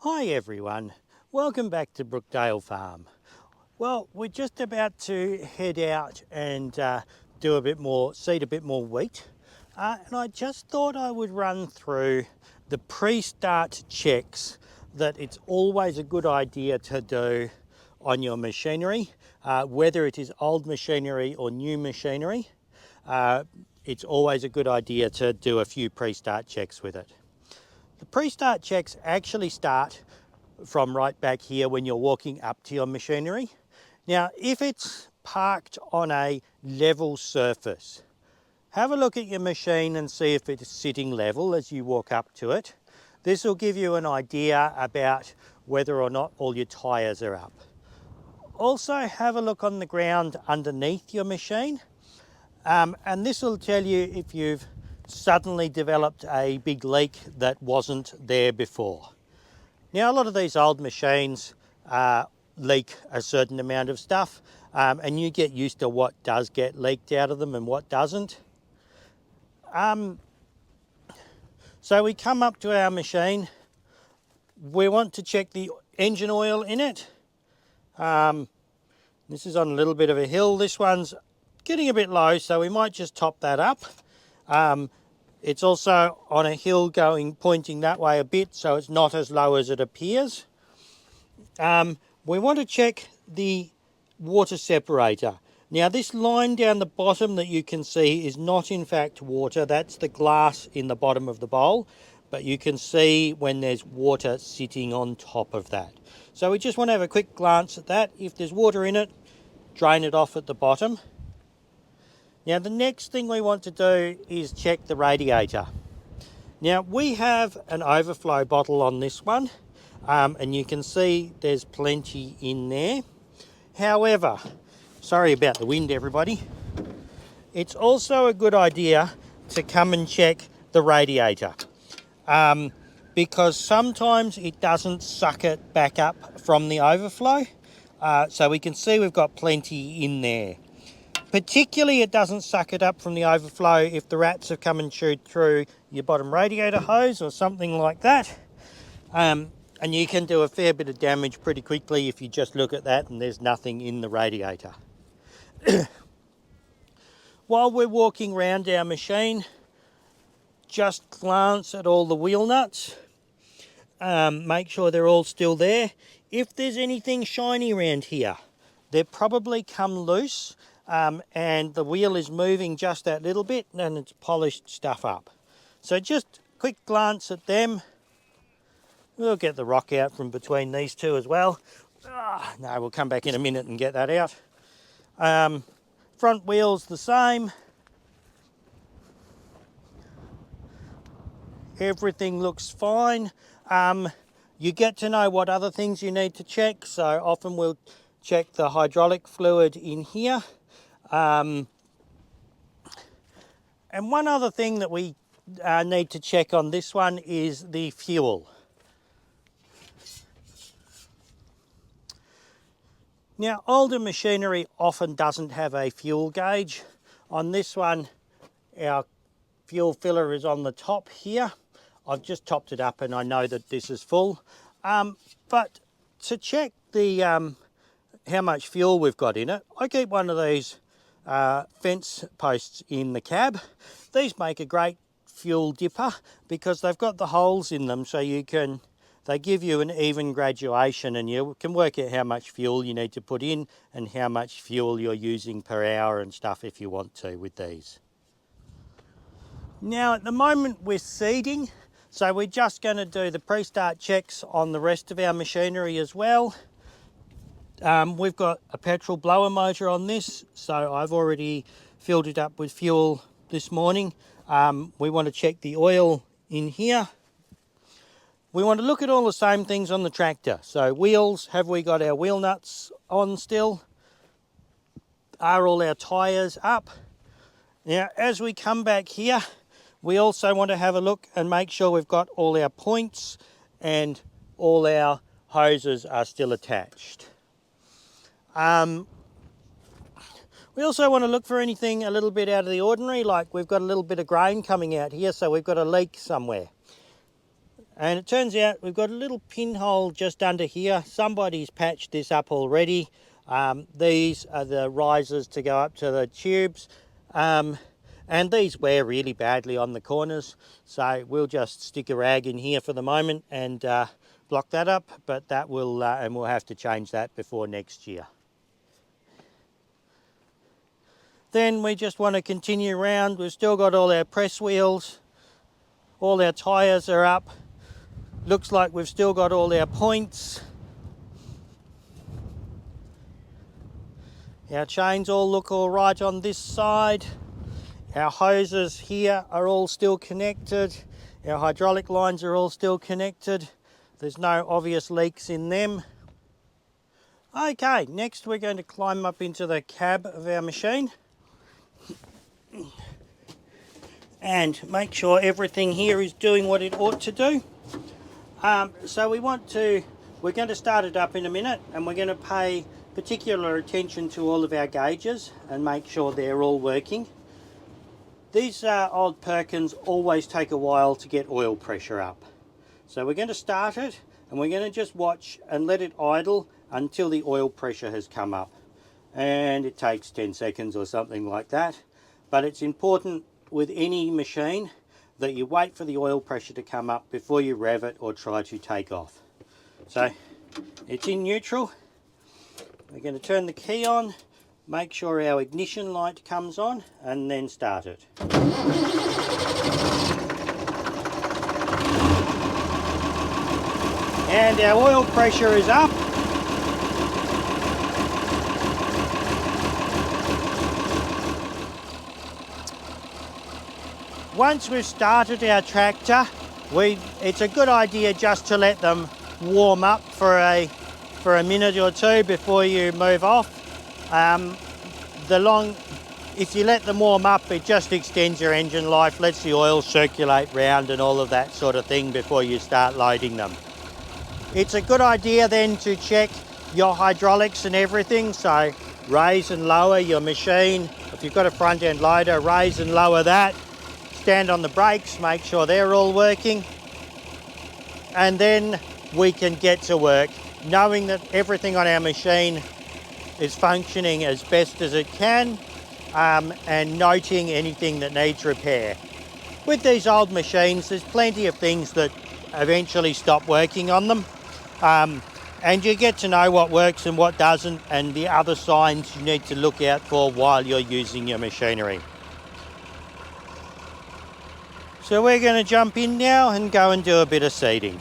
Hi everyone, welcome back to Brookdale Farm. Well, we're just about to head out and do a bit more, seed a bit more wheat. And I just thought I would run through the pre-start checks that it's always a good idea to do on your machinery, whether it is old machinery or new machinery. It's always a good idea to do a few pre-start checks with it. The pre-start checks actually start from right back here when you're walking up to your machinery. Now, if it's parked on a level surface, have a look at your machine and see if it's sitting level as you walk up to it. This will give you an idea about whether or not all your tyres are up. Also, have a look on the ground underneath your machine, and this will tell you if you've suddenly developed a big leak that wasn't there before. Now, a lot of these old machines leak a certain amount of stuff, and you get used to what does get leaked out of them and what doesn't. So we come up to our machine. We want to check the engine oil in it. This is on a little bit of a hill. This one's getting a bit low, so we might just top that up. It's also on a hill pointing that way a bit, so it's not as low as it appears. We want to check the water separator. Now, this line down the bottom that you can see is not in fact water. That's the glass in the bottom of the bowl, but you can see when there's water sitting on top of that. So we just want to have a quick glance at that. If there's water in it, drain it off at the bottom. Now, the next thing we want to do is check the radiator. Now, we have an overflow bottle on this one, and you can see there's plenty in there. However, sorry about the wind, everybody. It's also a good idea to come and check the radiator, because sometimes it doesn't suck it back up from the overflow. So we can see we've got plenty in there. Particularly, it doesn't suck it up from the overflow if the rats have come and chewed through your bottom radiator hose or something like that. And you can do a fair bit of damage pretty quickly if you just look at that and there's nothing in the radiator. While we're walking around our machine, just glance at all the wheel nuts. Make sure they're all still there. If there's anything shiny around here, they've probably come loose. And the wheel is moving just that little bit and it's polished stuff up. So just a quick glance at them. We'll get the rock out from between these two as well. No, we'll come back in a minute and get that out. Front wheel's the same. Everything looks fine. You get to know what other things you need to check. So often we'll check the hydraulic fluid in here. And one other thing that we need to check on this one is the fuel. Now, older machinery often doesn't have a fuel gauge. On this one, our fuel filler is on the top here. I've just topped it up and I know that this is full. But to check the how much fuel we've got in it, I keep one of these fence posts in the cab. These make a great fuel dipper because they've got the holes in them, so they give you an even graduation and you can work out how much fuel you need to put in and how much fuel you're using per hour and stuff if you want to with these. Now, at the moment we're seeding, so we're just going to do the pre-start checks on the rest of our machinery as well. We've got a petrol blower motor on this, so I've already filled it up with fuel this morning. We want to check the oil in here. We want to look at all the same things on the tractor. So wheels, have we got our wheel nuts on still? Are all our tyres up? Now, as we come back here, we also want to have a look and make sure we've got all our points and all our hoses are still attached. We also want to look for anything a little bit out of the ordinary, like we've got a little bit of grain coming out here, so we've got a leak somewhere. And it turns out we've got a little pinhole just under here. Somebody's patched this up already. These are the risers to go up to the tubes. And these wear really badly on the corners. So we'll just stick a rag in here for the moment and block that up. But that will, and we'll have to change that before next year. Then we just want to continue around. We've still got all our press wheels. All our tyres are up. Looks like we've still got all our points. Our chains all look all right on this side. Our hoses here are all still connected. Our hydraulic lines are all still connected. There's no obvious leaks in them. Okay, next we're going to climb up into the cab of our machine and make sure everything here is doing what it ought to do. So we're going to start it up in a minute, and we're going to pay particular attention to all of our gauges and make sure they're all working. These old Perkins always take a while to get oil pressure up. So we're going to start it, and we're going to just watch and let it idle until the oil pressure has come up. And it takes 10 seconds or something like that. But it's important with any machine that you wait for the oil pressure to come up before you rev it or try to take off. So it's in neutral. We're going to turn the key on, make sure our ignition light comes on, and then start it. And our oil pressure is up. Once we've started our tractor, it's a good idea just to let them warm up for a minute or two before you move off. If you let them warm up, it just extends your engine life, lets the oil circulate round and all of that sort of thing before you start loading them. It's a good idea then to check your hydraulics and everything, so raise and lower your machine. If you've got a front end loader, raise and lower that. Stand on the brakes, make sure they're all working, and then we can get to work knowing that everything on our machine is functioning as best as it can, and noting anything that needs repair. With these old machines, there's plenty of things that eventually stop working on them, and you get to know what works and what doesn't, and the other signs you need to look out for while you're using your machinery. So we're going to jump in now and go and do a bit of seeding.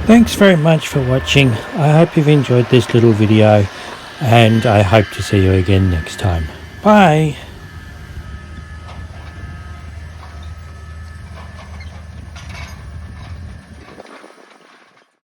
Thanks very much for watching. I hope you've enjoyed this little video, and I hope to see you again next time. Bye!